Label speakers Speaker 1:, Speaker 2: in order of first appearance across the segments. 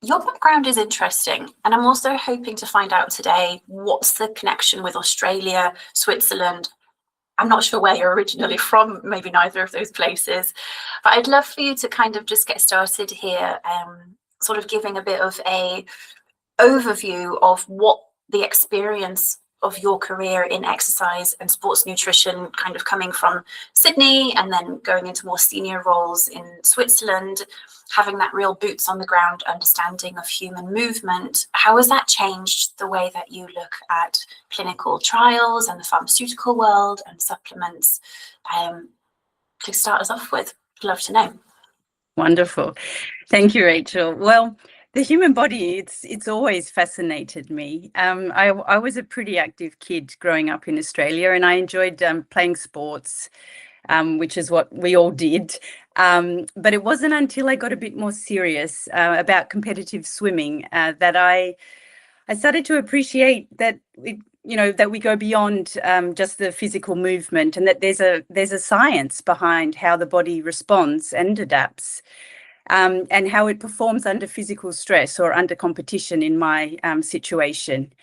Speaker 1: Your background is interesting, and I'm also hoping to find out today what's the connection with Australia, Switzerland. I'm not sure where you're originally from, maybe neither of those places, but I'd love for you to kind of just get started here, sort of giving a bit of a overview of what the experience of your career in exercise and sports nutrition, kind of coming from Sydney and then going into more senior roles in Switzerland, having that real boots on the ground understanding of human movement. How has that changed the way that you look at clinical trials and the pharmaceutical world and supplements? To start us off with, I'd love to know.
Speaker 2: Wonderful. Thank you, Rachel. Well, the human body, it's always fascinated me. I was a pretty active kid growing up in Australia, and I enjoyed playing sports, which is what we all did. But it wasn't until I got a bit more serious about competitive swimming that I started to appreciate that that we go beyond just the physical movement, and that there's a science behind how the body responds and adapts. And how it performs under physical stress or under competition in my situation.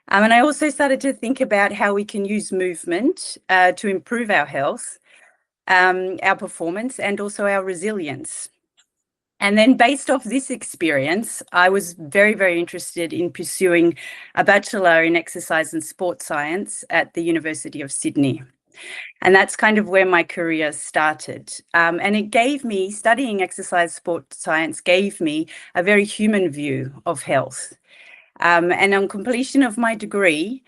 Speaker 2: And I also started to think about how we can use movement to improve our health, our performance, and also our resilience. And then based off this experience, I was very, very interested in pursuing a bachelor in exercise and sports science at the University of Sydney. And that's kind of where my career started. And it gave me, studying exercise sports science gave me a very human view of health. And on completion of my degree,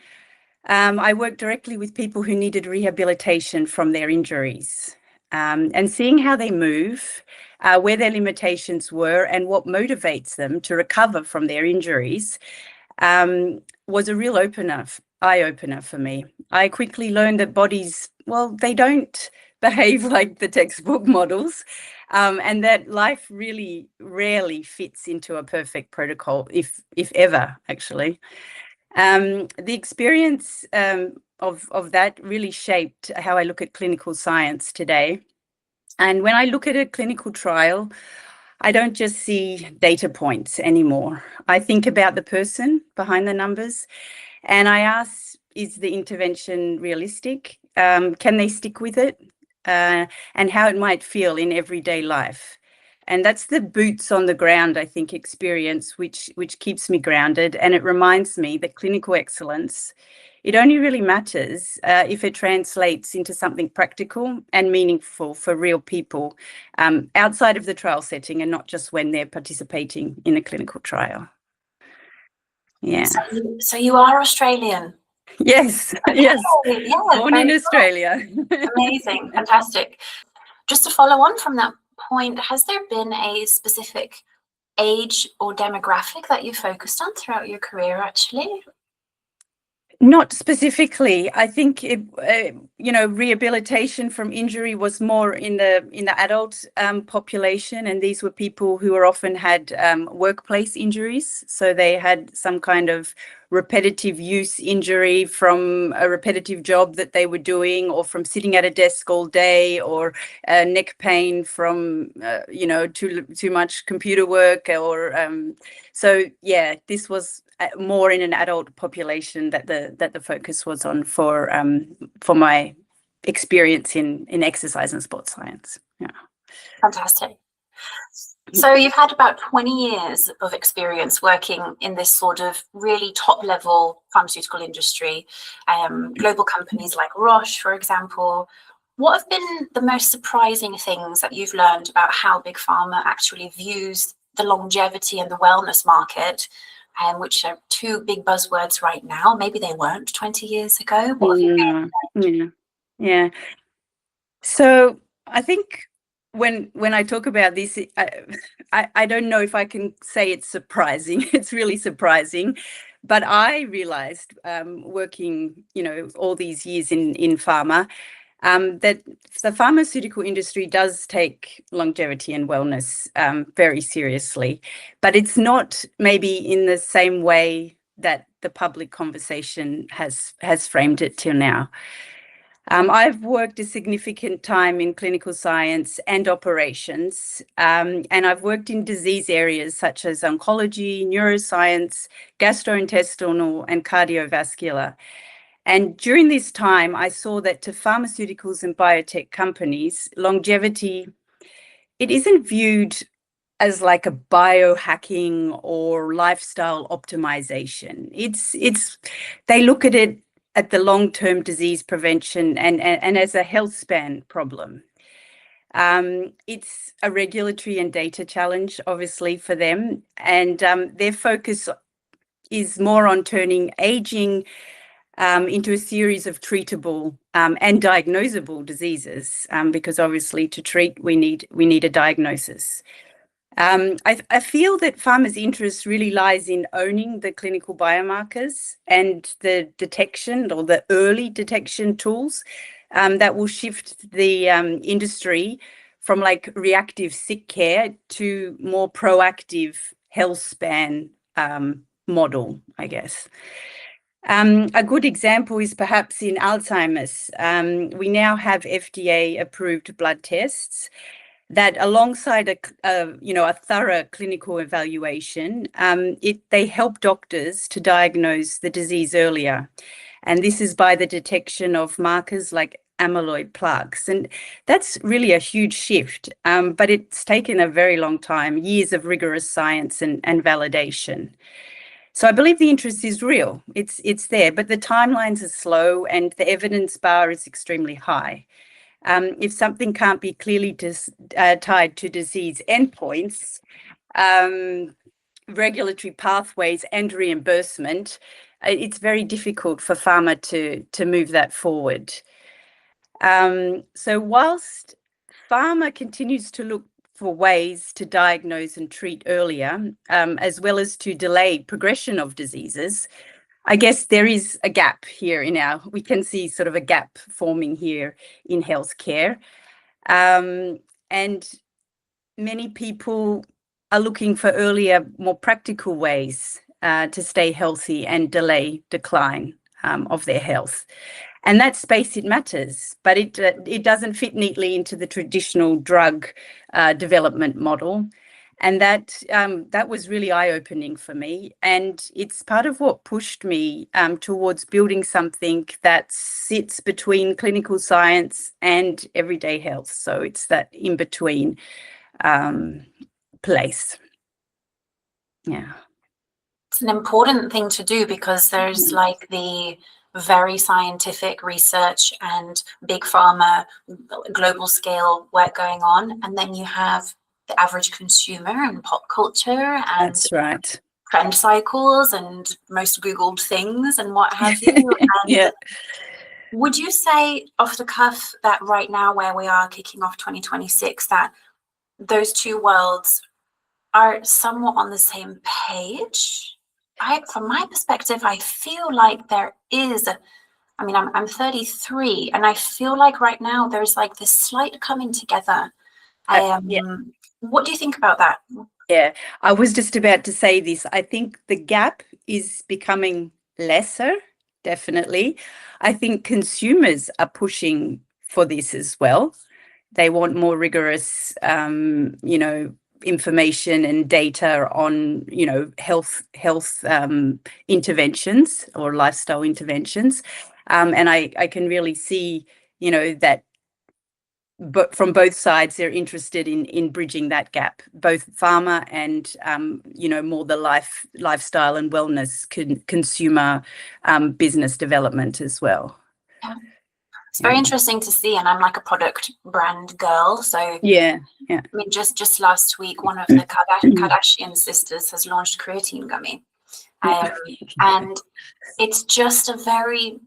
Speaker 2: I worked directly with people who needed rehabilitation from their injuries. And seeing how they move, where their limitations were, and what motivates them to recover from their injuries was a real eye-opener for me. I quickly learned that bodies, well, they don't behave like the textbook models, and that life really rarely fits into a perfect protocol, if ever, actually. The experience of that really shaped how I look at clinical science today. And when I look at a clinical trial, I don't just see data points anymore. I think about the person behind the numbers, and I ask, is the intervention realistic? Can they stick with it? And how it might feel in everyday life. And that's the boots on the ground, I think, experience, which keeps me grounded. And it reminds me that clinical excellence, it only really matters if it translates into something practical and meaningful for real people outside of the trial setting, and not just when they're participating in a clinical trial. Yeah.
Speaker 1: So you are Australian?
Speaker 2: Yes,
Speaker 1: okay.
Speaker 2: Yes.
Speaker 1: Yeah,
Speaker 2: born in Australia.
Speaker 1: Amazing, fantastic. Just to follow on from that point, has there been a specific age or demographic that you focused on throughout your career, actually?
Speaker 2: Not specifically. I think rehabilitation from injury was more in the adult population, and these were people who often had workplace injuries. So they had some kind of repetitive use injury from a repetitive job that they were doing, or from sitting at a desk all day, or neck pain from too much computer work, or so yeah, this was more in an adult population that the focus was on for my experience in exercise and sports science. Yeah.
Speaker 1: Fantastic. So you've had about 20 years of experience working in this sort of really top level pharmaceutical industry, global companies like Roche, for example. What have been the most surprising things that you've learned about how Big Pharma actually views the longevity and the wellness market, which are two big buzzwords right now? Maybe they weren't 20 years ago.
Speaker 2: Yeah. So I think when I talk about this, I don't know if I can say it's surprising. It's really surprising. But I realized working, all these years in pharma, that the pharmaceutical industry does take longevity and wellness very seriously, but it's not maybe in the same way that the public conversation has framed it till now. I've worked a significant time in clinical science and operations, and I've worked in disease areas such as oncology, neuroscience, gastrointestinal, and cardiovascular. And during this time, I saw that to pharmaceuticals and biotech companies, longevity, it isn't viewed as like a biohacking or lifestyle optimization. It's they look at it at the long-term disease prevention and as a health span problem. It's a regulatory and data challenge, obviously, for them, and their focus is more on turning aging into a series of treatable and diagnosable diseases, because obviously to treat we need a diagnosis. I feel that pharma's interest really lies in owning the clinical biomarkers and the detection or the early detection tools that will shift the industry from like reactive sick care to more proactive health span model, I guess. A good example is perhaps in Alzheimer's. We now have FDA-approved blood tests that, alongside a thorough clinical evaluation, they help doctors to diagnose the disease earlier, and this is by the detection of markers like amyloid plaques, and that's really a huge shift. But it's taken a very long time, years of rigorous science and validation. So I believe the interest is real. It's there, but the timelines are slow and the evidence bar is extremely high. If something can't be clearly tied to disease endpoints, regulatory pathways and reimbursement, it's very difficult for pharma to move that forward. So whilst pharma continues to look for ways to diagnose and treat earlier, as well as to delay progression of diseases, I guess there is a gap here we can see sort of a gap forming here in healthcare. And many people are looking for earlier, more practical ways to stay healthy and delay decline of their health. And that space, it matters, but it doesn't fit neatly into the traditional drug development model. And that was really eye-opening for me. And it's part of what pushed me towards building something that sits between clinical science and everyday health. So it's that in-between place. Yeah.
Speaker 1: It's an important thing to do because there's like the very scientific research and big pharma, global scale work going on. And then you have the average consumer and pop culture and
Speaker 2: that's right,
Speaker 1: trend cycles and most Googled things and what have you. And
Speaker 2: yeah.
Speaker 1: Would you say off the cuff that right now, where we are kicking off 2026, that those two worlds are somewhat on the same page? From my perspective, I feel like there is, I mean, I'm 33 and I feel like right now there's like this slight coming together.
Speaker 2: Yeah.
Speaker 1: What do you think about that?
Speaker 2: Yeah, I was just about to say this. I think the gap is becoming lesser, definitely. I think consumers are pushing for this as well. They want more rigorous, information and data on, health interventions or lifestyle interventions. And I can really see, that but from both sides, they're interested in bridging that gap, both pharma and, more the lifestyle and wellness consumer business development as well.
Speaker 1: Yeah. It's very interesting to see, and I'm like a product brand girl, so
Speaker 2: yeah.
Speaker 1: I mean, just last week, one of the Kardashian sisters has launched creatine gummy, and it's just a very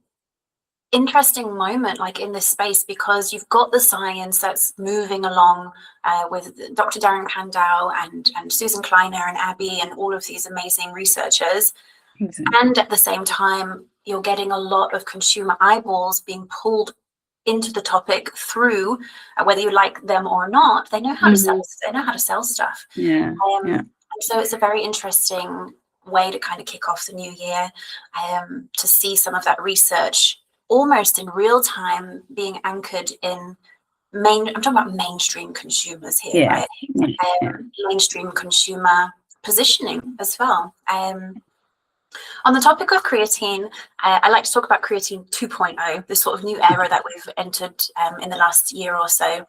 Speaker 1: interesting moment like in this space because you've got the science that's moving along with Dr. Darren Kandau and Susan Kleiner and Abby and all of these amazing researchers. Exactly. And at the same time, you're getting a lot of consumer eyeballs being pulled into the topic through whether you like them or not. They know how to sell. They know how to sell stuff.
Speaker 2: Yeah.
Speaker 1: And so it's a very interesting way to kind of kick off the new year, to see some of that research almost in real time being anchored in I'm talking about mainstream consumers here,
Speaker 2: Yeah.
Speaker 1: right?
Speaker 2: Yeah.
Speaker 1: Mainstream consumer positioning as well. On the topic of creatine, I like to talk about creatine 2.0, this sort of new era that we've entered in the last year or so,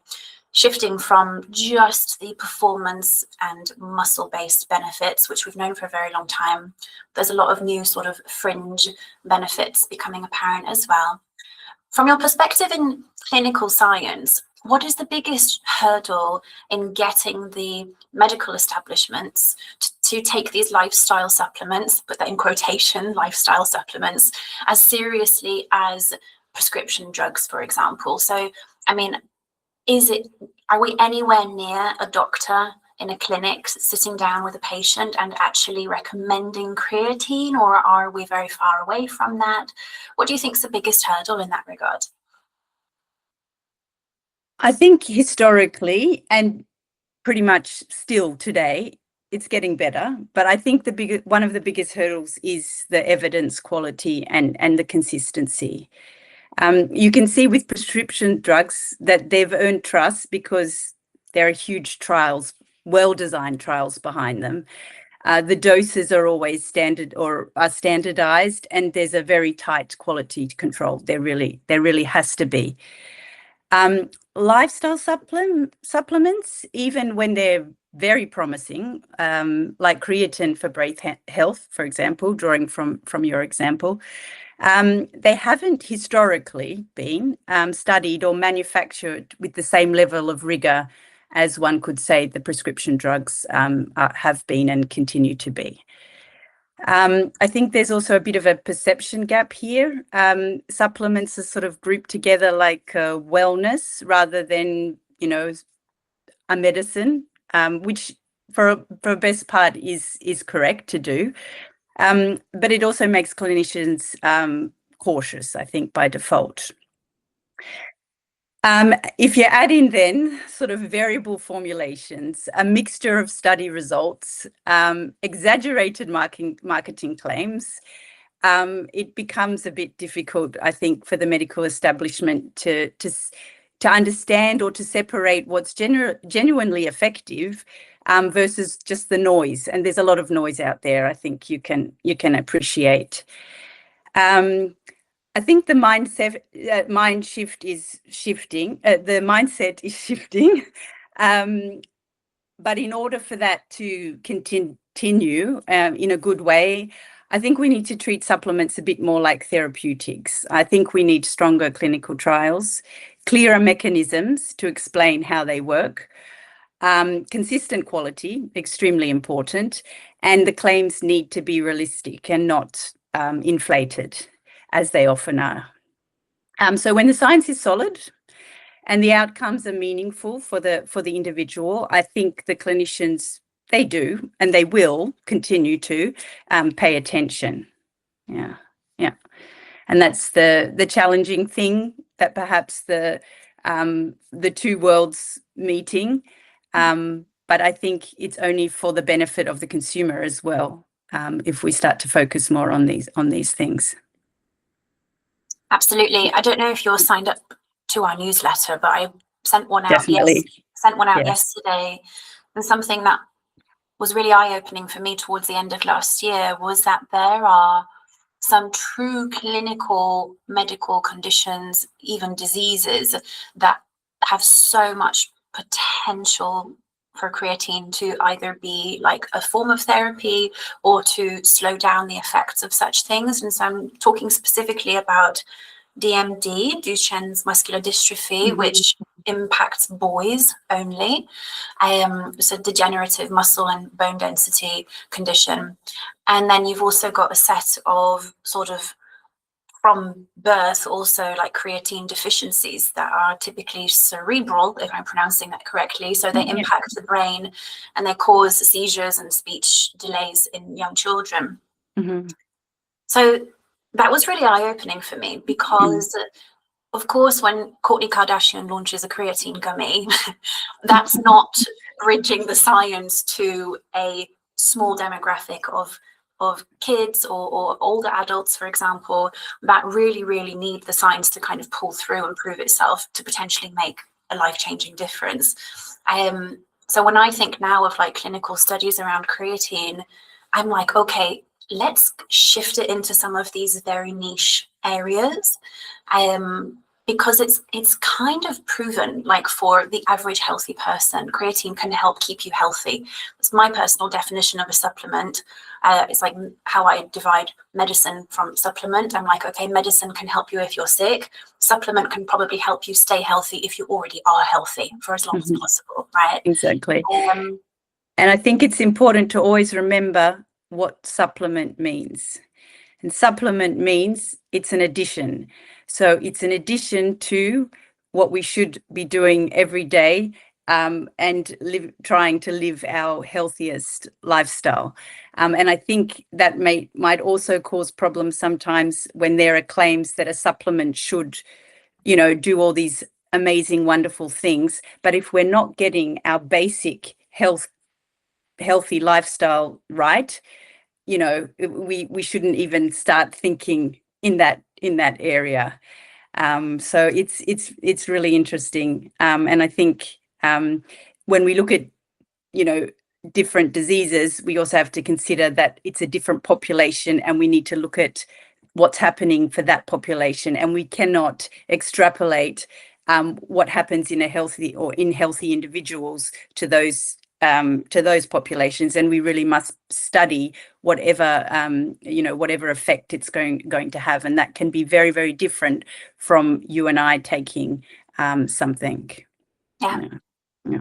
Speaker 1: shifting from just the performance and muscle-based benefits, which we've known for a very long time. There's a lot of new sort of fringe benefits becoming apparent as well. From your perspective in clinical science, what is the biggest hurdle in getting the medical establishments to take these lifestyle supplements, put that in quotation, lifestyle supplements, as seriously as prescription drugs, for example? So, I mean, are we anywhere near a doctor in a clinic sitting down with a patient and actually recommending creatine, or are we very far away from that? What do you think is the biggest hurdle in that regard?
Speaker 2: I think historically, and pretty much still today, it's getting better. But I think one of the biggest hurdles is the evidence quality and the consistency. You can see with prescription drugs that they've earned trust because there are huge trials, well-designed trials behind them. The doses are always standardized, and there's a very tight quality control. There really has to be. Lifestyle supplements, even when they're very promising, like creatine for brain health, for example, drawing from your example, they haven't historically been studied or manufactured with the same level of rigor as one could say the prescription drugs have been and continue to be. I think there's also a bit of a perception gap here. Supplements are sort of grouped together like wellness rather than, a medicine, which for best part is correct to do. But it also makes clinicians cautious, I think, by default. If you add in then sort of variable formulations, a mixture of study results, exaggerated marketing claims, it becomes a bit difficult, I think, for the medical establishment to understand or to separate what's genuinely effective versus just the noise. And there's a lot of noise out there, I think you can appreciate. I think the mindset is shifting. But in order for that to continue in a good way, I think we need to treat supplements a bit more like therapeutics. I think we need stronger clinical trials, clearer mechanisms to explain how they work, consistent quality, extremely important, and the claims need to be realistic and not inflated, as they often are. So when the science is solid and the outcomes are meaningful for the individual, I think the clinicians, they do and they will continue to pay attention. Yeah. And that's the challenging thing, that perhaps the two worlds meeting. But I think it's only for the benefit of the consumer as well, if we start to focus more on these things.
Speaker 1: Absolutely. I don't know if you're signed up to our newsletter, but I sent one out.
Speaker 2: Definitely.
Speaker 1: Yesterday, and something that was really eye-opening for me towards the end of last year was that there are some true clinical medical conditions, even diseases, that have so much potential for creatine to either be like a form of therapy or to slow down the effects of such things. And so I'm talking specifically about DMD, Duchenne's muscular dystrophy, which impacts boys only. So degenerative muscle and bone density condition. And then you've also got a set of sort of from birth also like creatine deficiencies that are typically cerebral, if I'm pronouncing that correctly. So they impact the brain and they cause seizures and speech delays in young children. So that was really eye-opening for me because, of course, when Kourtney Kardashian launches a creatine gummy, that's not bridging the science to a small demographic of of kids or older adults, for example, that really, really need the science to kind of pull through and prove itself to potentially make a life-changing difference. So when I think now of like clinical studies around creatine, I'm like, okay, let's shift it into some of these very niche areas. Because it's kind of proven, like for the average healthy person, creatine can help keep you healthy. It's my personal definition of a supplement. It's like how I divide medicine from supplement. I'm like, okay, medicine can help you if you're sick. Supplement can probably help you stay healthy if you already are healthy for as long as possible, right?
Speaker 2: Exactly. And I think it's important to always remember what supplement means. And supplement means it's an addition. So it's an addition to what we should be doing every day, and trying to live our healthiest lifestyle. And I think that might also cause problems sometimes when there are claims that a supplement should, do all these amazing, wonderful things. But if we're not getting our basic healthy lifestyle right, we shouldn't even start thinking in that area. So it's really interesting. And I think when we look at, different diseases, we also have to consider that it's a different population, and we need to look at what's happening for that population. And we cannot extrapolate what happens in healthy individuals to those populations, and we really must study whatever effect it's going to have, and that can be very, very different from you and I taking something.
Speaker 1: Yeah.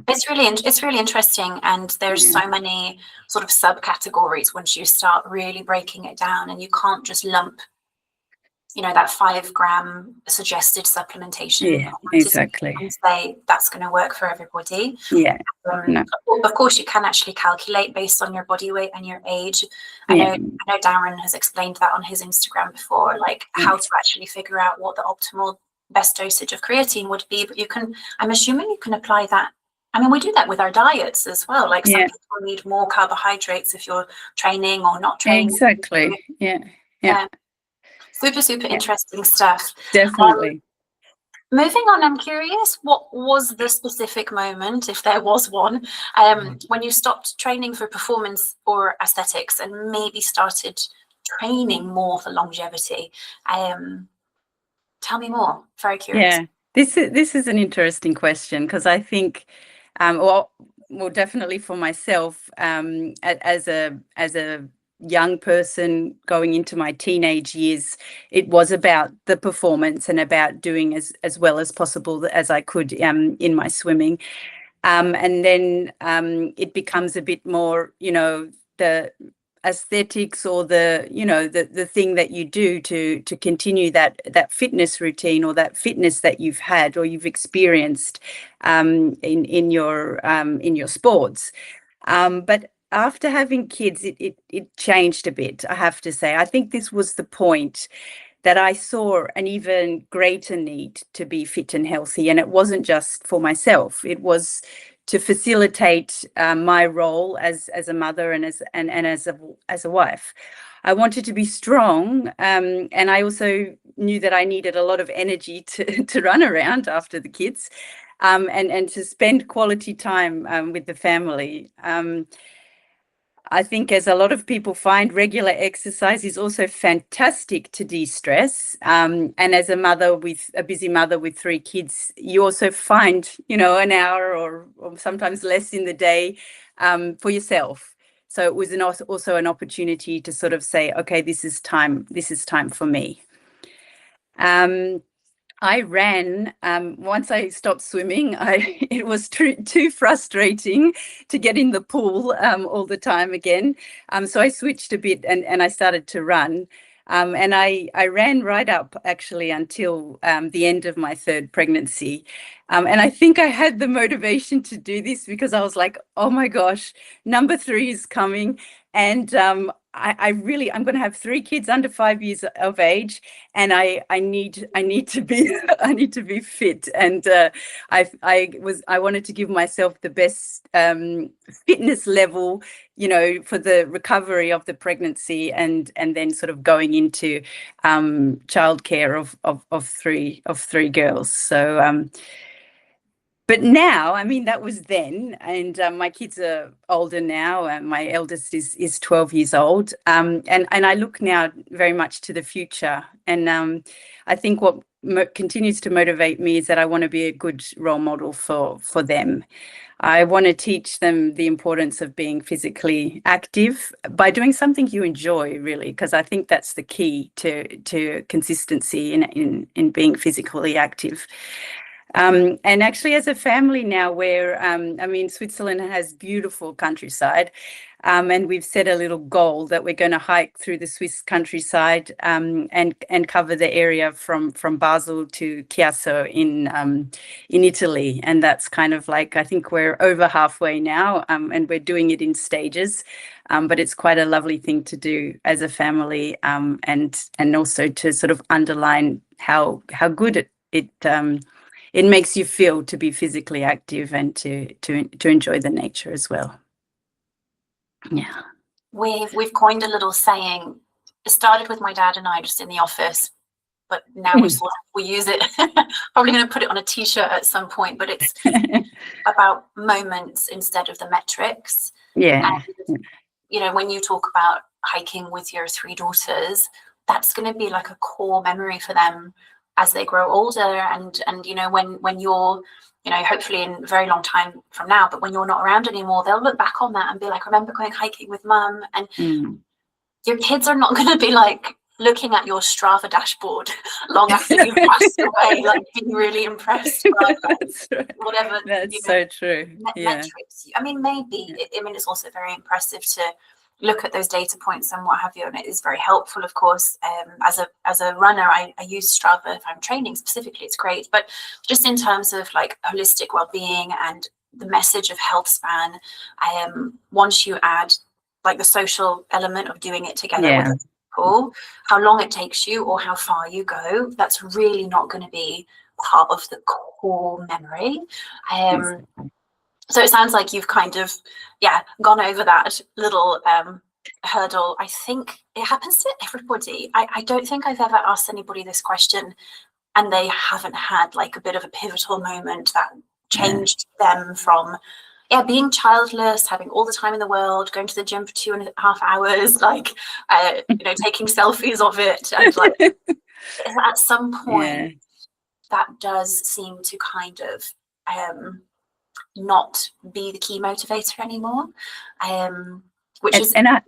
Speaker 1: It's really interesting, and there's so many sort of subcategories once you start really breaking it down, and you can't just lump that 5 gram suggested supplementation
Speaker 2: exactly
Speaker 1: and say that's going to work for everybody.
Speaker 2: No.
Speaker 1: Of course you can actually calculate based on your body weight and your age. I know Darren has explained that on his Instagram before, like how to actually figure out what the optimal best dosage of creatine would be. But I'm assuming you can apply that. I mean, we do that with our diets as well. Like some people need more carbohydrates if you're training or not training.
Speaker 2: Exactly. Yeah.
Speaker 1: Super interesting stuff.
Speaker 2: Definitely.
Speaker 1: Moving on, I'm curious, what was the specific moment, if there was one, when you stopped training for performance or aesthetics and maybe started training more for longevity? Tell me more. Very curious.
Speaker 2: Yeah, this is an interesting question, because I think, well, definitely for myself, as a young person going into my teenage years, it was about the performance and about doing as well as possible as I could in my swimming. And then it becomes a bit more, the aesthetics, or the thing that you do to continue that fitness routine, or that fitness that you've had or you've experienced in your sports. But after having kids, it changed a bit, I have to say. I think this was the point that I saw an even greater need to be fit and healthy. And it wasn't just for myself. It was to facilitate my role as a mother and as a wife. I wanted to be strong, and I also knew that I needed a lot of energy to run around after the kids, and to spend quality time with the family. I think, as a lot of people find, regular exercise is also fantastic to de-stress. And as a busy mother with 3 kids, you also find, an hour or sometimes less in the day for yourself. So it was also an opportunity to sort of say, okay, this is time for me. I ran, once I stopped swimming, it was too frustrating to get in the pool all the time again. So I switched a bit and I started to run. And I ran right up actually until the end of my 3rd pregnancy. And I think I had the motivation to do this because I was like, oh my gosh, number 3 is coming. And I'm going to have 3 kids under 5 years of age, and I need to be I need to be fit. And I wanted to give myself the best fitness level, for the recovery of the pregnancy, and then sort of going into childcare of three girls. So but now, I mean, that was then, and my kids are older now, and my eldest is 12 years old, and I look now very much to the future. And I think what continues to motivate me is that I want to be a good role model for them. I want to teach them the importance of being physically active by doing something you enjoy, really, because I think that's the key to consistency in being physically active. And actually, as a family now, where I mean, Switzerland has beautiful countryside, and we've set a little goal that we're going to hike through the Swiss countryside, and cover the area from Basel to Chiasso in Italy. And that's kind of like, I think we're over halfway now, and we're doing it in stages. But it's quite a lovely thing to do as a family, and also to sort of underline how good it makes you feel to be physically active and to enjoy the nature as well. Yeah.
Speaker 1: We've coined a little saying. It started with my dad and I just in the office, but now we use it. Probably going to put it on a t-shirt at some point, but it's about moments instead of the metrics.
Speaker 2: Yeah.
Speaker 1: And, when you talk about hiking with your 3 daughters, that's going to be like a core memory for them as they grow older, and when you're hopefully in a very long time from now, but when you're not around anymore, they'll look back on that and be like, remember going hiking with mum. And your kids are not going to be like looking at your Strava dashboard long after you've passed away, like being really impressed by whatever.
Speaker 2: That's so true.
Speaker 1: Metrics. I mean, maybe. I mean, it's also very impressive to look at those data points and what have you, and it is very helpful, of course. As a runner, I use Strava if I'm training specifically. It's great, but just in terms of like holistic well-being and the message of health span, once you add like the social element of doing it together with people, how long it takes you or how far you go, that's really not going to be part of the core memory. So it sounds like you've kind of, gone over that little hurdle. I think it happens to everybody. I don't think I've ever asked anybody this question and they haven't had like a bit of a pivotal moment that changed them from, being childless, having all the time in the world, going to the gym for 2.5 hours, like, taking selfies of it. And like, at some point, that does seem to kind of not be the key motivator anymore, which is I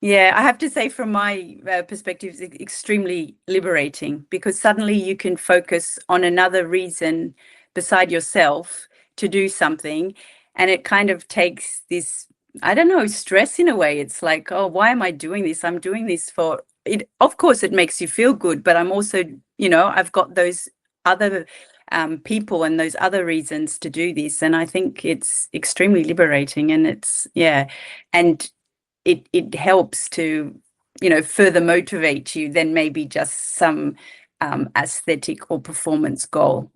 Speaker 1: have to say, from my perspective, it's extremely liberating, because suddenly you can focus on another reason beside yourself to do something, and it kind of takes this, I don't know, stress in a way. It's like, oh, why am I doing this? I'm doing this for it. Of course it makes you feel good, but I'm also, I've got those other people and those other reasons to do this, and I think it's extremely liberating. And it's and it helps to further motivate you than maybe just some aesthetic or performance goal.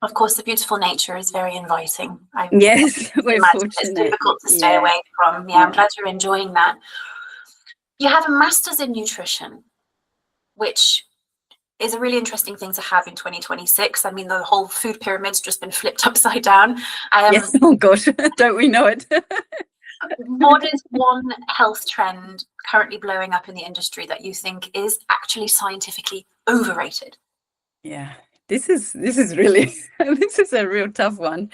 Speaker 1: Of course, the beautiful nature is very inviting.
Speaker 2: Yes, we're fortunate.
Speaker 1: It's difficult to stay away from. I'm glad you're enjoying that. You have a master's in nutrition, which is a really interesting thing to have in 2026. I mean, the whole food pyramid's just been flipped upside down.
Speaker 2: Yes, oh gosh, don't we know it?
Speaker 1: What is one health trend currently blowing up in the industry that you think is actually scientifically overrated?
Speaker 2: Yeah, this is really this is a real tough one,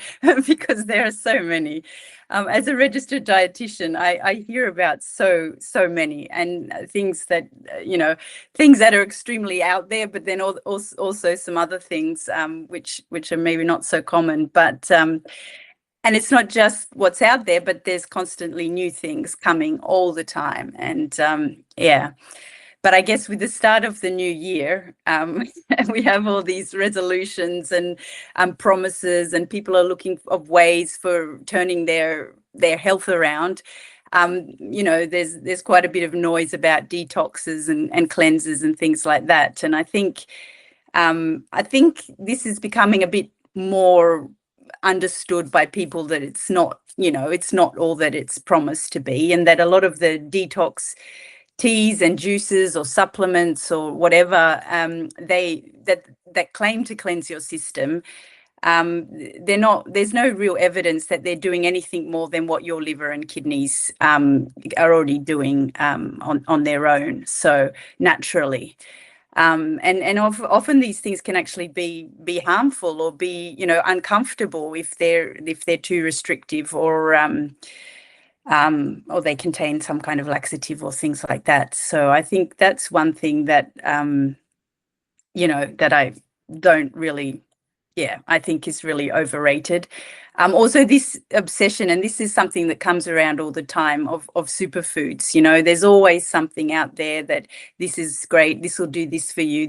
Speaker 2: because there are so many. As a registered dietitian, I hear about so many, and things that things that are extremely out there, but then also some other things which are maybe not so common. But and it's not just what's out there, but there's constantly new things coming all the time. And But I guess with the start of the new year, we have all these resolutions and promises, and people are looking of ways for turning their health around. There's quite a bit of noise about detoxes and cleanses and things like that. And I think this is becoming a bit more understood by people, that it's not all that it's promised to be, and that a lot of the detox teas and juices or supplements or whatever that claim to cleanse your system, there's no real evidence that they're doing anything more than what your liver and kidneys are already doing on their own, so naturally. Often these things can actually be harmful or be uncomfortable if they're too restrictive, or they contain some kind of laxative or things like that. So I think that's one thing that that I don't really, I think is really overrated. Also this obsession, and this is something that comes around all the time, of superfoods. There's always something out there that this is great, this will do this for you,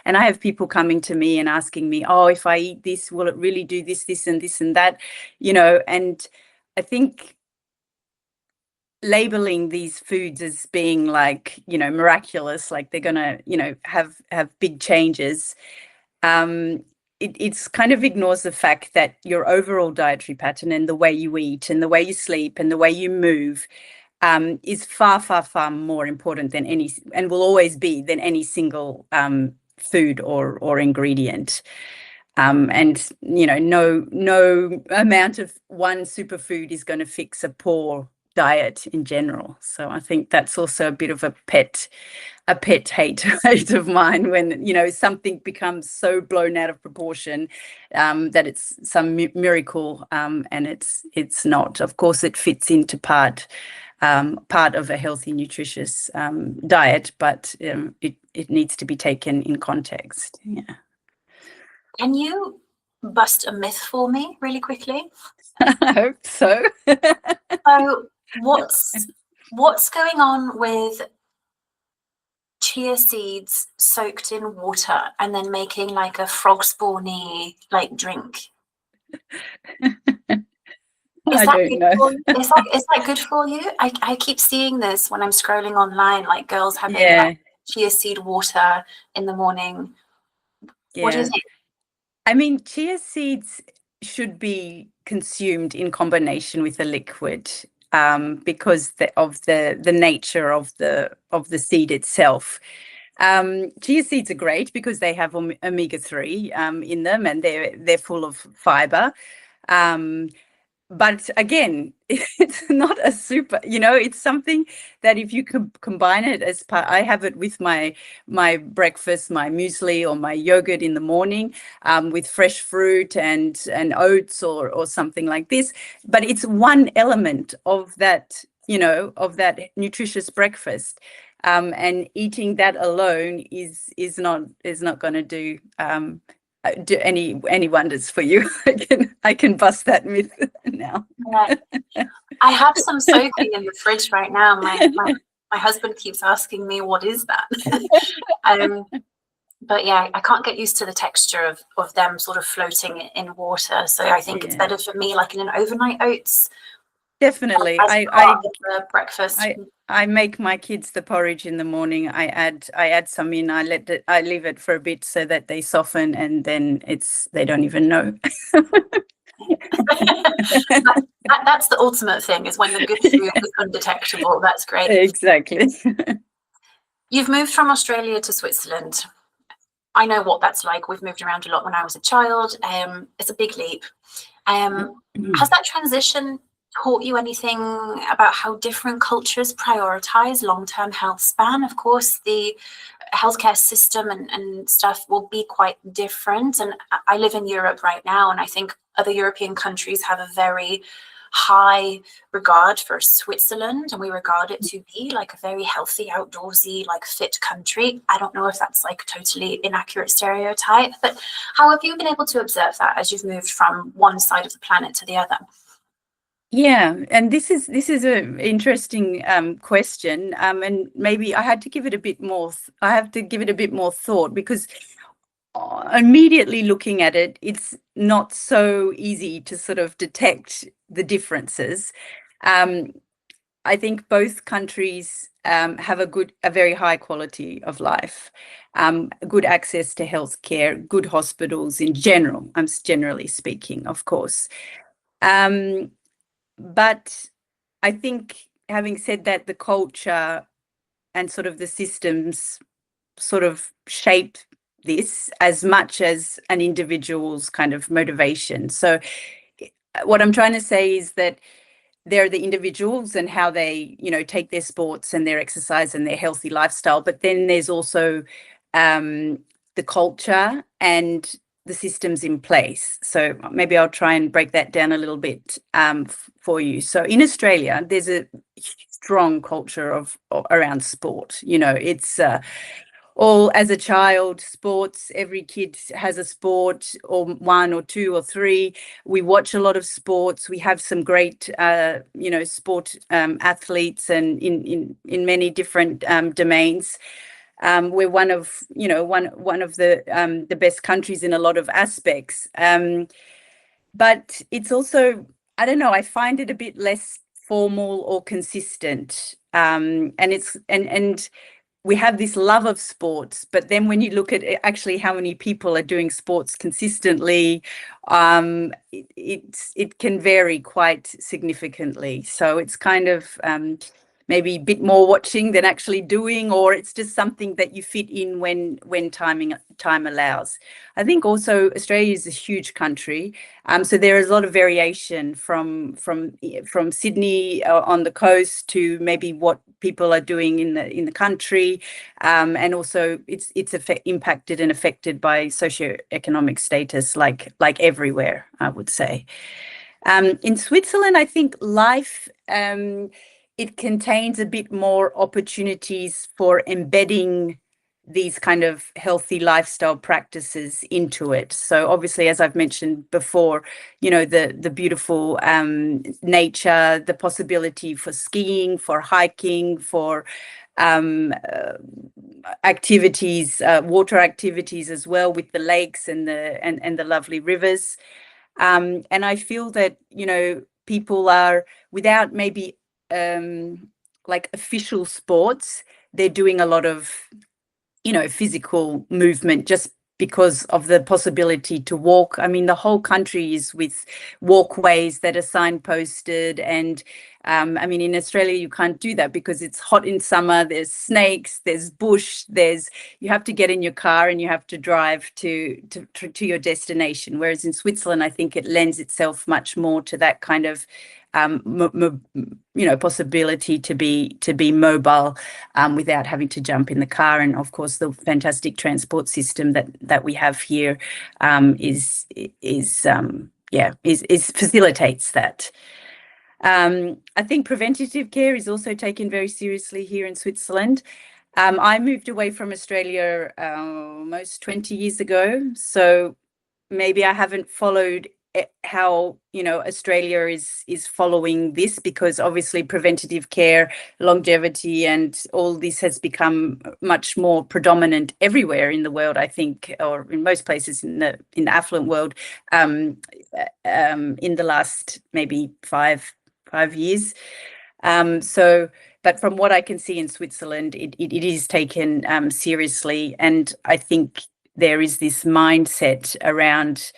Speaker 2: and I have people coming to me and asking me, oh, if I eat this, will it really do this and this and that? And I think labeling these foods as being like, miraculous, like they're gonna, have big changes, it's kind of ignores the fact that your overall dietary pattern and the way you eat and the way you sleep and the way you move is far, far, far more important than any, and will always be, than any single food or ingredient. And no amount of one superfood is going to fix a poor diet in general. So I think that's also a bit of a pet hate of mine, when something becomes so blown out of proportion that it's some miracle, and it's not. Of course, it fits into part of a healthy, nutritious diet, but it needs to be taken in context. Yeah.
Speaker 1: Can you bust a myth for me really quickly?
Speaker 2: I hope so.
Speaker 1: So what's going on with chia seeds soaked in water and then making like a frog spawny like drink?
Speaker 2: I don't know.
Speaker 1: Is that good for you? I keep seeing this when I'm scrolling online, like girls having like chia seed water in the morning. What do you think?
Speaker 2: I mean, chia seeds should be consumed in combination with a liquid, because of the nature of the seed itself. Chia seeds are great because they have omega-3 in them, and they're full of fiber. But again, it's not a super, it's something that if you could combine it as part, I have it with my breakfast, my muesli or my yogurt in the morning, with fresh fruit and oats or something like this. But it's one element of that, of that nutritious breakfast. And eating that alone is not going to do any wonders for you. I can bust that myth now.
Speaker 1: Yeah. I have some soaking in the fridge right now. My husband keeps asking me, what is that? But yeah, I can't get used to the texture of them sort of floating in water. So I think it's better for me like in an overnight oats.
Speaker 2: Definitely.
Speaker 1: Breakfast.
Speaker 2: I make my kids the porridge in the morning. I add some in. I leave it for a bit so that they soften, and then they don't even know.
Speaker 1: That's the ultimate thing, is when the good food is undetectable. That's great.
Speaker 2: Exactly.
Speaker 1: You've moved from Australia to Switzerland. I know what that's like. We've moved around a lot when I was a child. It's a big leap. Has that transition taught you anything about how different cultures prioritize long-term health span? Of course, the healthcare system and stuff will be quite different. And I live in Europe right now, and I think other European countries have a very high regard for Switzerland, and we regard it to be like a very healthy, outdoorsy, like fit country. I don't know if that's like totally inaccurate stereotype, but how have you been able to observe that as you've moved from one side of the planet to the other?
Speaker 2: Yeah, and this is an interesting question, and maybe I had to give it a bit more. I have to give it a bit more thought, because immediately looking at it, it's not so easy to sort of detect the differences. I think both countries have a very high quality of life, good access to healthcare, good hospitals in general. I'm generally speaking, of course. But I think, having said that, the culture and sort of the systems sort of shape this as much as an individual's kind of motivation. So what I'm trying to say is that they're the individuals and how they, take their sports and their exercise and their healthy lifestyle. But then there's also the culture and the systems in place. So maybe I'll try and break that down a little bit for you. So in Australia, there's a strong culture of around sport. It's all, as a child, sports. Every kid has a sport, or one or two or three. We watch a lot of sports. We have some great sport athletes, and in many different domains. We're one of the best countries in a lot of aspects. But it's also, I don't know, I find it a bit less formal or consistent. And we have this love of sports, but then when you look at actually how many people are doing sports consistently, it can vary quite significantly. So it's kind of maybe a bit more watching than actually doing, or it's just something that you fit in when time allows. I think also Australia is a huge country, so there is a lot of variation from Sydney on the coast to maybe what people are doing in the country, and also it's impacted and affected by socioeconomic status, like everywhere, I would say. In Switzerland, I think life, it contains a bit more opportunities for embedding these kind of healthy lifestyle practices into it. So obviously, as I've mentioned before, the beautiful nature, the possibility for skiing, for hiking, for activities, water activities as well, with the lakes and the lovely rivers. And I feel that, people are, without maybe like official sports, they're doing a lot of, physical movement, just because of the possibility to walk. I mean, the whole country is with walkways that are signposted. And I mean, in Australia, you can't do that because it's hot in summer. There's snakes, there's bush, you have to get in your car and you have to drive to your destination. Whereas in Switzerland, I think it lends itself much more to that kind of possibility to be mobile without having to jump in the car. And of course, the fantastic transport system that we have here facilitates that. I think preventative care is also taken very seriously here in Switzerland. I moved away from Australia almost 20 years ago, so maybe I haven't followed how Australia is following this, because obviously preventative care, longevity, and all this has become much more predominant everywhere in the world, I think, or in most places in the affluent world, in the last maybe five years. But from what I can see in Switzerland, it is taken seriously, and I think there is this mindset around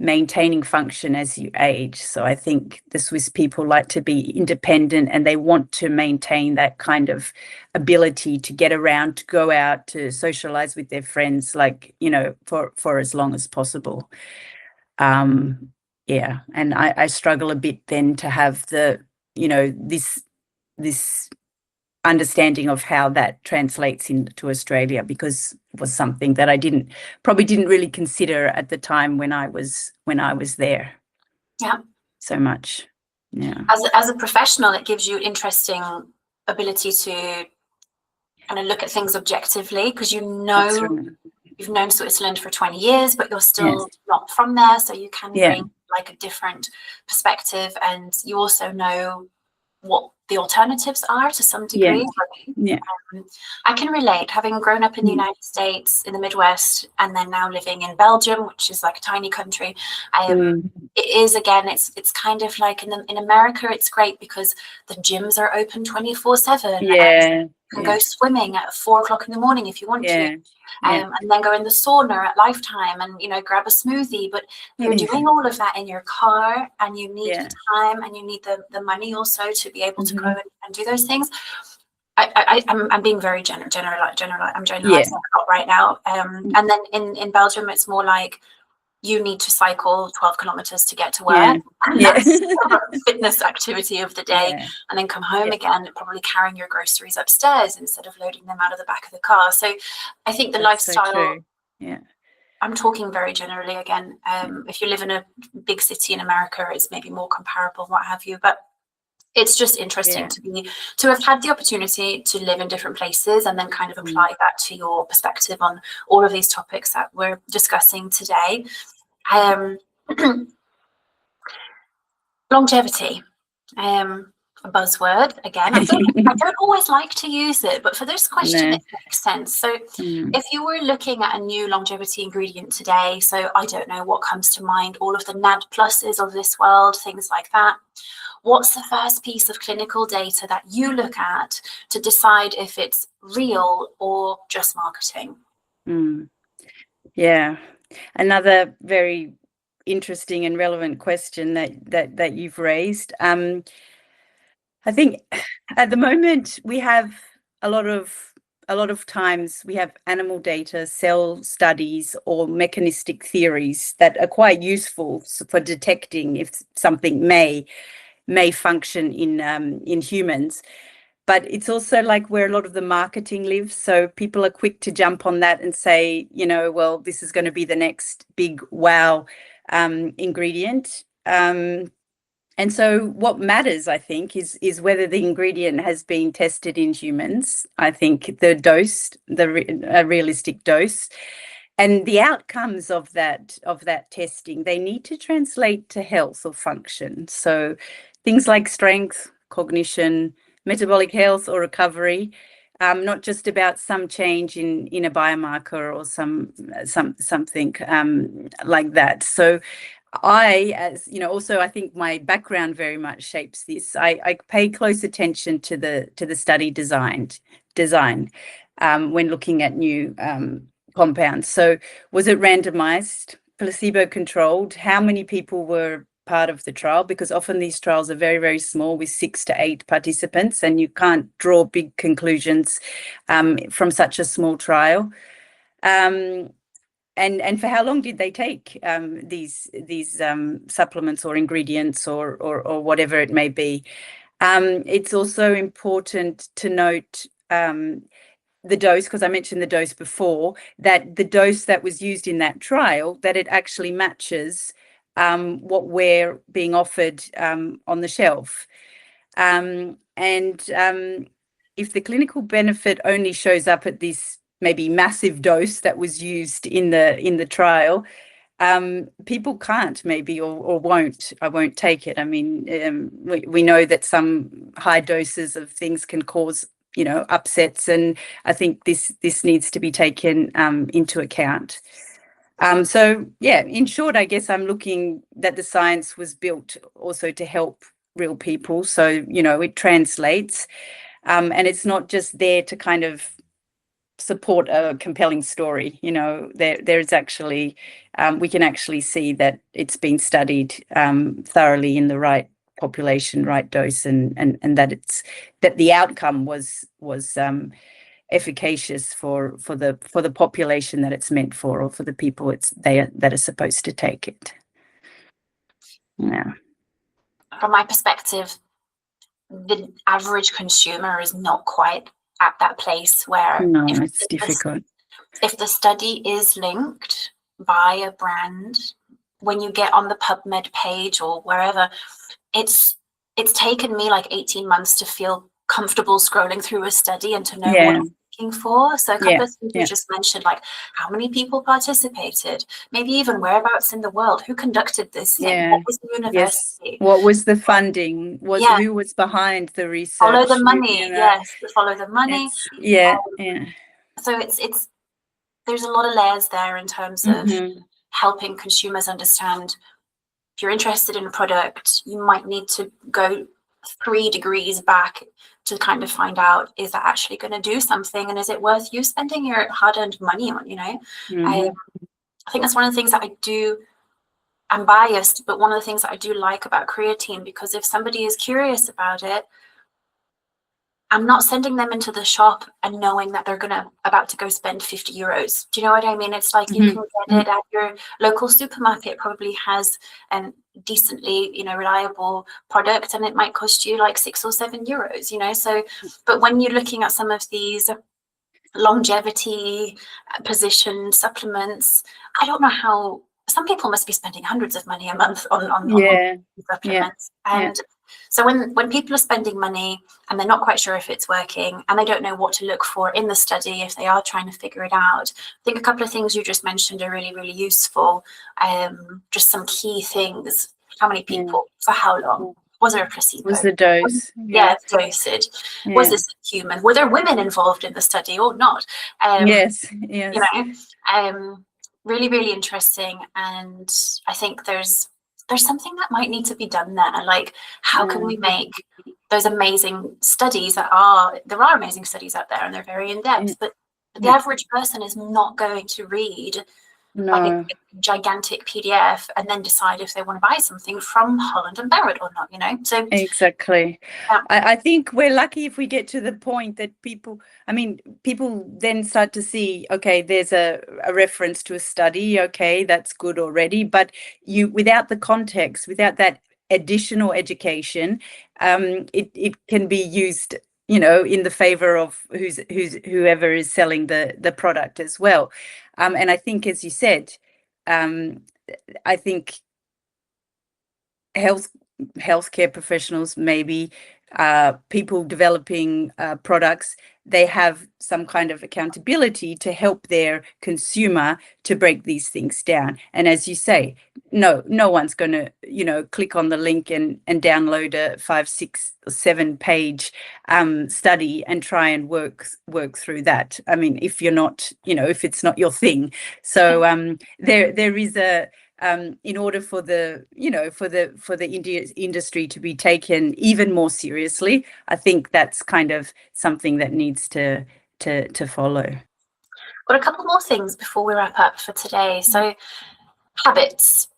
Speaker 2: maintaining function as you age. So I think the Swiss people like to be independent, and they want to maintain that kind of ability to get around, to go out, to socialize with their friends, like, for as long as possible. And I struggle a bit then to have the, this understanding of how that translates into Australia, because it was something that I probably didn't really consider at the time when I was there.
Speaker 1: Yeah.
Speaker 2: So much. Yeah.
Speaker 1: As a professional, it gives you interesting ability to kind of look at things objectively, because you've known Switzerland for 20 years, but you're still not from there, so you can bring like a different perspective, and you also know what the alternatives are to some degree.
Speaker 2: Yeah.
Speaker 1: I can relate, having grown up in the United States, in the Midwest, and then now living in Belgium, which is like a tiny country. It is, again, it's kind of like in America, it's great because the gyms are open 24/7.
Speaker 2: Yeah.
Speaker 1: You can go swimming at 4 o'clock in the morning if you want to. And then go in the sauna at Lifetime and, you know, grab a smoothie. But you're doing all of that in your car, and you need the time, and you need the money also to be able to go and do those things. I'm being very I'm generalizing a lot right now. And then in Belgium, it's more like you need to cycle 12 kilometers to get to work. And that's a fitness activity of the day. And then come home again, probably carrying your groceries upstairs instead of loading them out of the back of the car. So I think the lifestyle, I'm talking very generally again. If you live in a big city in America, it's maybe more comparable, what have you. But it's just interesting to have had the opportunity to live in different places and then kind of apply that to your perspective on all of these topics that we're discussing today. Longevity, a buzzword again. I don't always like to use it, but for this question it makes sense. So if you were looking at a new longevity ingredient today, so I don't know what comes to mind, all of the NAD pluses of this world, things like that, what's the first piece of clinical data that you look at to decide if it's real or just marketing?
Speaker 2: Yeah, another very interesting and relevant question that you've raised. I think at the moment we have a lot of times we have animal data, cell studies, or mechanistic theories that are quite useful for detecting if something may function in humans. But it's also like where a lot of the marketing lives. So people are quick to jump on that and say, you know, well, this is going to be the next big wow ingredient. And so what matters, I think, is whether the ingredient has been tested in humans. I think the dose, a realistic dose, and the outcomes of that testing, they need to translate to health or function. So things like strength, cognition, metabolic health or recovery, not just about some change in a biomarker or something like that. So as you know, also I think my background very much shapes this. I pay close attention to the study design when looking at new compounds. So was it randomized, placebo controlled? How many people were part of the trial? Because often these trials are very, very small with 6 to 8 participants, and you can't draw big conclusions from such a small trial. And for how long did they take these supplements or ingredients or whatever it may be? It's also important to note the dose, because I mentioned the dose before, that the dose that was used in that trial, that it actually matches what we're being offered on the shelf. And if the clinical benefit only shows up at this maybe massive dose that was used in the trial, people can't maybe or won't. I won't take it. I mean, we know that some high doses of things can cause, you know, upsets, and I think this needs to be taken into account. So yeah, in short, I guess I'm looking that the science was built also to help real people. So, you know, it translates, and it's not just there to kind of support a compelling story. You know, there's actually we can actually see that it's been studied thoroughly in the right population, right dose, and that the outcome was efficacious for the population that it's meant for, or for the people that are supposed to take it. Yeah.
Speaker 1: From my perspective, the average consumer is not quite at that place where
Speaker 2: it's difficult.
Speaker 1: If the study is linked by a brand, when you get on the PubMed page or wherever, it's taken me like 18 months to feel comfortable scrolling through a study and to know what I'm looking for. So a couple
Speaker 2: Yeah,
Speaker 1: of things you
Speaker 2: yeah,
Speaker 1: just mentioned, like how many people participated, maybe even whereabouts in the world, who conducted this thing,
Speaker 2: yeah.
Speaker 1: what was the
Speaker 2: Yes.
Speaker 1: university?
Speaker 2: What was the funding?
Speaker 1: Yeah,
Speaker 2: Who was behind the
Speaker 1: follow the
Speaker 2: research?
Speaker 1: money. Yes, follow the money.
Speaker 2: It's yeah,
Speaker 1: Um,
Speaker 2: yeah.
Speaker 1: so it's there's a lot of layers there in terms of helping consumers understand, if you're interested in a product, you might need to go 3 degrees back to kind of find out, is that actually going to do something, and is it worth you spending your hard-earned money on, I think that's one of the things that I'm biased, but one of the things that I do like about creatine, because if somebody is curious about it, I'm not sending them into the shop and knowing that they're about to go spend 50 euros. Do you know what I mean? It's like you can get it at your local supermarket. It probably has a decently, reliable product, and it might cost you like 6 or 7 euros, So, but when you're looking at some of these longevity positioned supplements, I don't know how some people must be spending hundreds of money a month on supplements. And so when people are spending money and they're not quite sure if it's working and they don't know what to look for in the study, if they are trying to figure it out, I think a couple of things you just mentioned are really, really useful. Just some key things. How many people? For how long? Was there a placebo?
Speaker 2: Was the dose?
Speaker 1: Dosage. Was this human? Were there women involved in the study or not?
Speaker 2: Yes.
Speaker 1: Really, really interesting. And I think there's something that might need to be done there. Like, how can we make those amazing studies there are amazing studies out there, and they're very in depth, but the average person is not going to read like a gigantic PDF and then decide if they want to buy something from Holland and Barrett or not, So
Speaker 2: exactly. I think we're lucky if we get to the point that people then start to see, okay, there's a reference to a study, okay, that's good already, but without the context, without that additional education, it can be used, in the favor of whoever is selling the product as well. And I think, as you said, I think healthcare professionals, maybe people developing products, they have some kind of accountability to help their consumer to break these things down. And as you say, no one's going to, click on the link and download a 5, 6, 7 page study and try and work through that. I mean, if you're not, if it's not your thing. So there is a in order for the industry to be taken even more seriously, I think that's kind of something that needs to follow.
Speaker 1: Got a couple more things before we wrap up for today. So habits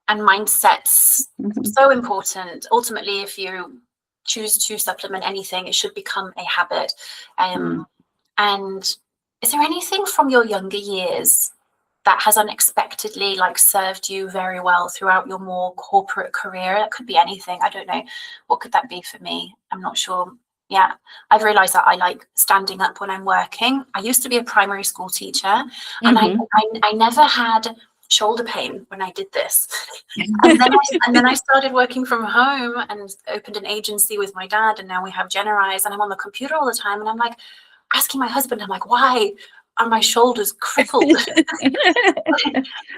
Speaker 1: and mindsets, so important. Ultimately, if you choose to supplement anything, it should become a habit. And is there anything from your younger years that has unexpectedly served you very well throughout your more corporate career? It could be anything. I don't know. What could that be for me? I'm not sure. Yeah, I've realized that I like standing up when I'm working. I used to be a primary school teacher, and I never had shoulder pain when I did this. and then I started working from home and opened an agency with my dad, and now we have Jenerise, and I'm on the computer all the time, and I'm like asking my husband, I'm like, why are my shoulders crippled?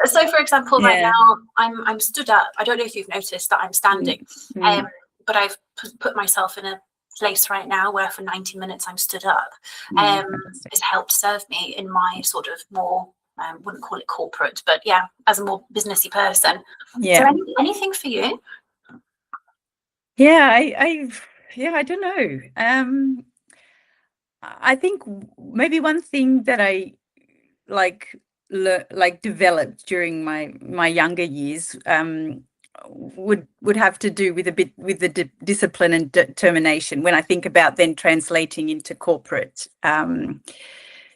Speaker 1: So for example, right now I'm stood up. I don't know if you've noticed that I'm standing, but I've put myself in a place right now where for 90 minutes I'm stood up. It's helped serve me in my sort of more, wouldn't call it corporate, but yeah, as a more businessy person. So anything for you?
Speaker 2: I don't know. I think maybe one thing that I developed during my younger years would have to do with the discipline and determination when I think about then translating into corporate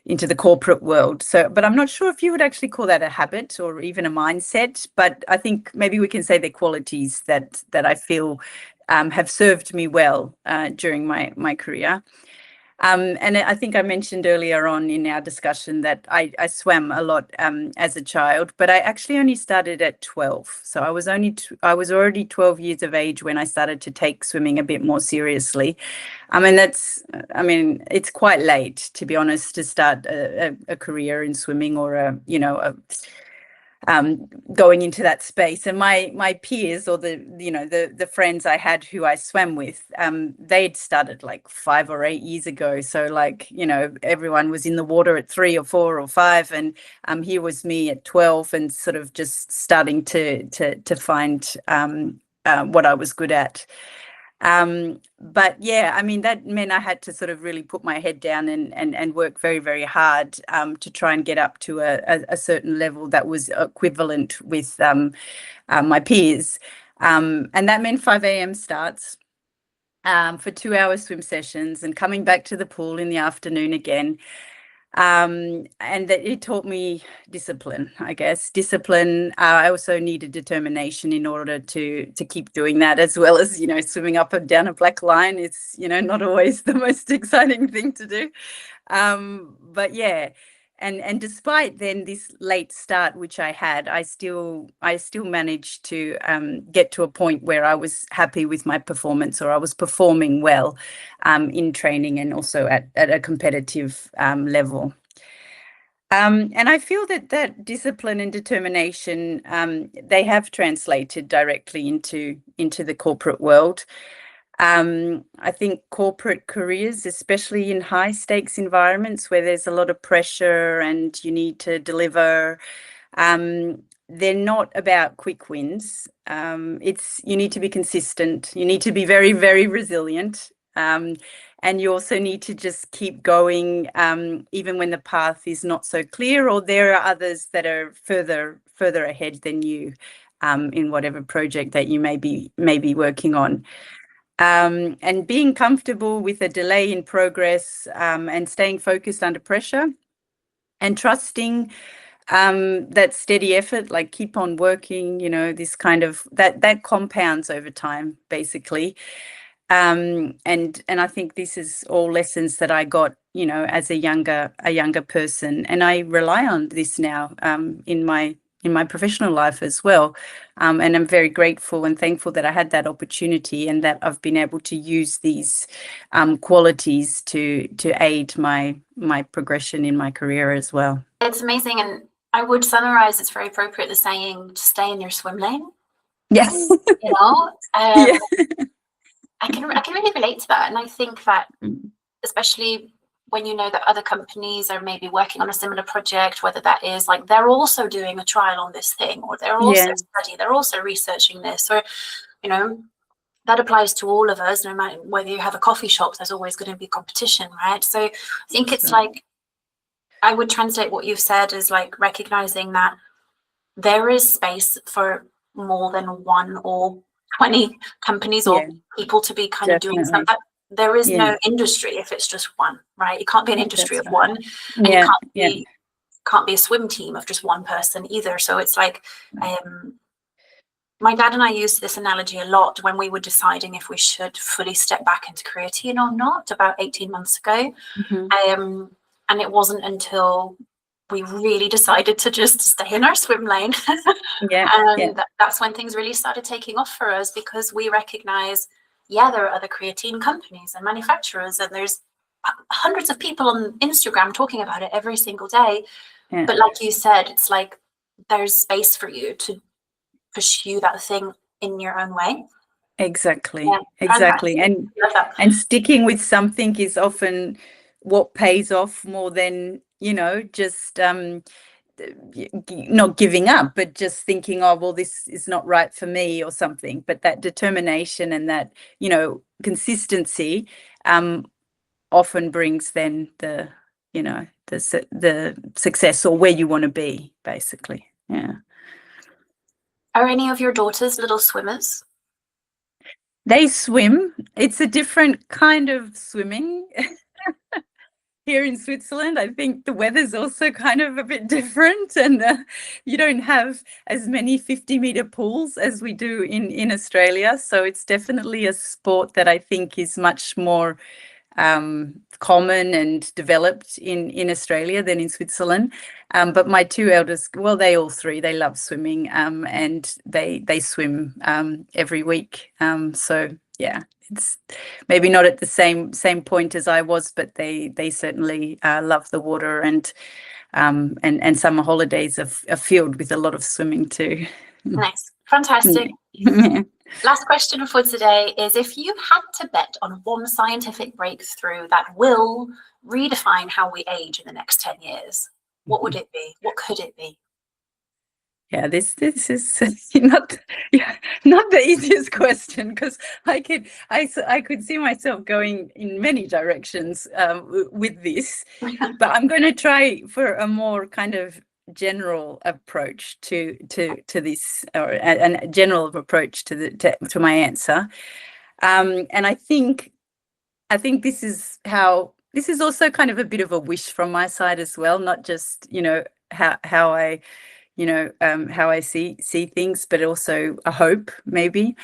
Speaker 2: into the corporate world. So, but I'm not sure if you would actually call that a habit or even a mindset, but I think maybe we can say they're qualities that I feel have served me well during my career. And I think I mentioned earlier on in our discussion that I swam a lot as a child, but I actually only started at 12. So I was already 12 years of age when I started to take swimming a bit more seriously. It's quite late, to be honest, to start a career in swimming or going into that space. And my peers, or the friends I had who I swam with, they'd started like 5 or 8 years ago. So everyone was in the water at 3 or 4 or 5, and here was me at 12 and sort of just starting to find what I was good at. But yeah, I mean, that meant I had to sort of really put my head down and work very, very hard to try and get up to a certain level that was equivalent with my peers. And that meant 5 a.m. starts for 2-hour swim sessions and coming back to the pool in the afternoon again. And that it taught me discipline, I guess. Discipline. I also needed determination in order to keep doing that, as well as, swimming up and down a black line. It's, not always the most exciting thing to do. But yeah. And despite then this late start, which I had, I still managed to get to a point where I was happy with my performance, or I was performing well in training and also at a competitive level. And I feel that discipline and determination, they have translated directly into the corporate world. I think corporate careers, especially in high stakes environments where there's a lot of pressure and you need to deliver, they're not about quick wins. You need to be consistent. You need to be very, very resilient. And you also need to just keep going, even when the path is not so clear, or there are others that are further ahead than you in whatever project that you may be working on. And being comfortable with a delay in progress, and staying focused under pressure, and trusting that steady effort, like keep on working, this kind of that compounds over time, basically. And I think this is all lessons that I got, as a younger person, and I rely on this now in my professional life as well. And I'm very grateful and thankful that I had that opportunity and that I've been able to use these qualities to aid my progression in my career as well.
Speaker 1: It's amazing. And I would summarize, it's very appropriate, the saying, to stay in your swim lane.
Speaker 2: Yes.
Speaker 1: Yeah. I can really relate to that. And I think that especially when you know that other companies are maybe working on a similar project, whether that is like they're also doing a trial on this thing, or they're also studying, they're also researching this, or, that applies to all of us. No matter whether you have a coffee shop, there's always going to be competition, right? So I think it's like, I would translate what you've said as like recognizing that there is space for more than 1 or 20 companies or people to be kind of doing something. There is no industry if it's just one, right? It can't be an industry of one, and it can't be a swim team of just one person either. So it's like, my dad and I used this analogy a lot when we were deciding if we should fully step back into creatine or not about 18 months ago. And it wasn't until we really decided to just stay in our swim lane. That's when things really started taking off for us, because we recognize, there are other creatine companies and manufacturers, and there's hundreds of people on Instagram talking about it every single day. But like you said, it's like there's space for you to pursue that thing in your own way.
Speaker 2: Exactly. And sticking with something is often what pays off more than, just not giving up, but just thinking, oh, well, this is not right for me or something. But that determination and that, consistency often brings then the success, or where you want to be, basically. Yeah.
Speaker 1: Are any of your daughters little swimmers?
Speaker 2: They swim. It's a different kind of swimming. Here in Switzerland, I think the weather's also kind of a bit different, and you don't have as many 50-meter pools as we do in Australia. So it's definitely a sport that I think is much more common and developed in Australia than in Switzerland. But my two eldest, well, they all three, they love swimming, and they swim every week. So yeah, it's maybe not at the same point as I was, but they certainly love the water, and summer holidays are filled with a lot of swimming too.
Speaker 1: Nice. Fantastic.
Speaker 2: Yeah.
Speaker 1: Last question for today is, if you had to bet on one scientific breakthrough that will redefine how we age in the next 10 years, what would it be? What could it be?
Speaker 2: Yeah, this is not the easiest question, because I could see myself going in many directions with this, but I'm going to try for a more kind of general approach to this, or a general approach to my answer. And I think this is also kind of a bit of a wish from my side as well, not just how I how I see things, but also a hope, maybe,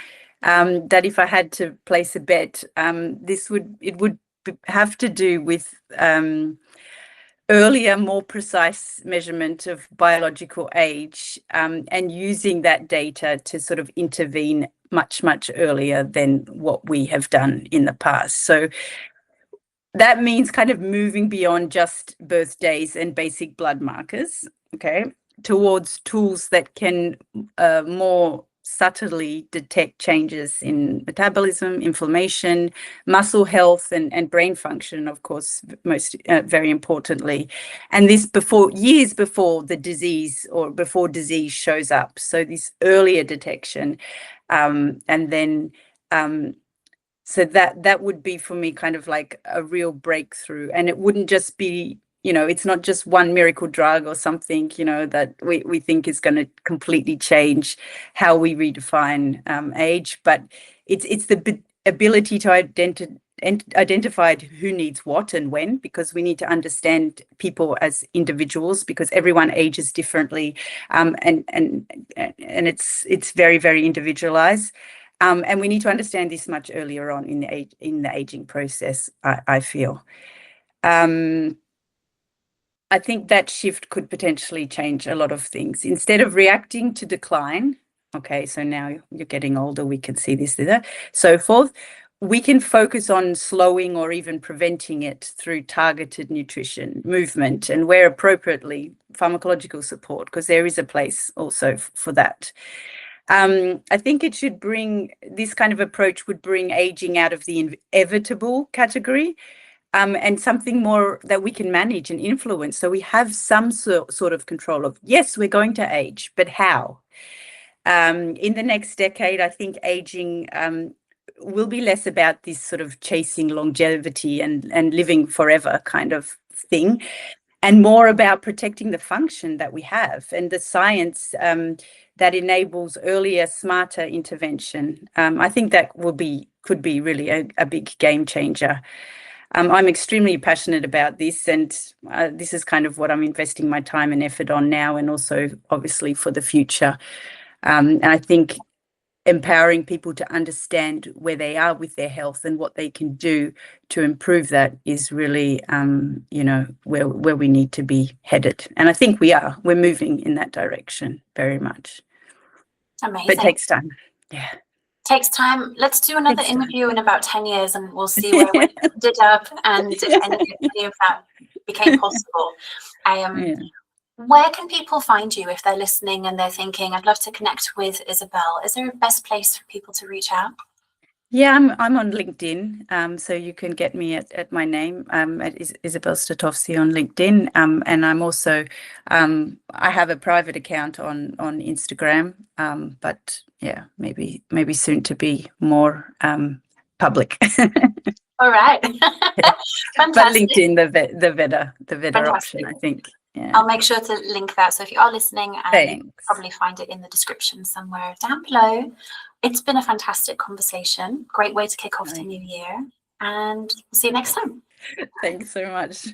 Speaker 2: that if I had to place a bet, it would have to do with earlier, more precise measurement of biological age, and using that data to sort of intervene much earlier than what we have done in the past. So that means kind of moving beyond just birthdays and basic blood markers, okay, towards tools that can more subtly detect changes in metabolism, inflammation, muscle health, and brain function, of course, most very importantly. And this years before the disease, or before disease shows up. So this earlier detection, and then so that would be for me kind of like a real breakthrough. And it wouldn't just be, it's not just one miracle drug or something, that we think is going to completely change how we redefine age, but it's the ability to identify who needs what and when, because we need to understand people as individuals, because everyone ages differently, and it's very, very individualized. And we need to understand this much earlier on in the aging process, I feel. I think that shift could potentially change a lot of things. Instead of reacting to decline, okay, so now you're getting older, we can see this, so forth, we can focus on slowing or even preventing it through targeted nutrition, movement, and where appropriately, pharmacological support, because there is a place also for that. I think this kind of approach would bring aging out of the inevitable category, and something more that we can manage and influence. So we have some sort of control of, yes, we're going to age, but how? In the next decade, I think aging will be less about this sort of chasing longevity and living forever kind of thing, and more about protecting the function that we have and the science that enables earlier, smarter intervention. I think that could be really a big game changer. I'm extremely passionate about this, and this is kind of what I'm investing my time and effort on now, and also obviously for the future. And I think empowering people to understand where they are with their health and what they can do to improve that is really, where we need to be headed. And I think we're moving in that direction very much.
Speaker 1: Amazing.
Speaker 2: But it takes time. Yeah.
Speaker 1: Takes time. Let's do another interview in about 10 years and we'll see where we ended up and if any of that became possible. Where can people find you if they're listening and they're thinking, I'd love to connect with Isabelle? Is there a best place for people to reach out?
Speaker 2: Yeah, I'm on LinkedIn, so you can get me at my name, at Isabelle Statovci on LinkedIn, and I'm also I have a private account on Instagram, but yeah, maybe soon to be more public.
Speaker 1: All right.
Speaker 2: But LinkedIn, the better option, I think. Yeah.
Speaker 1: I'll make sure to link that. So if you are listening, you'll probably find it in the description somewhere down below. It's been a fantastic conversation. Great way to kick off the new year. And we'll see you next time.
Speaker 2: Thanks so much.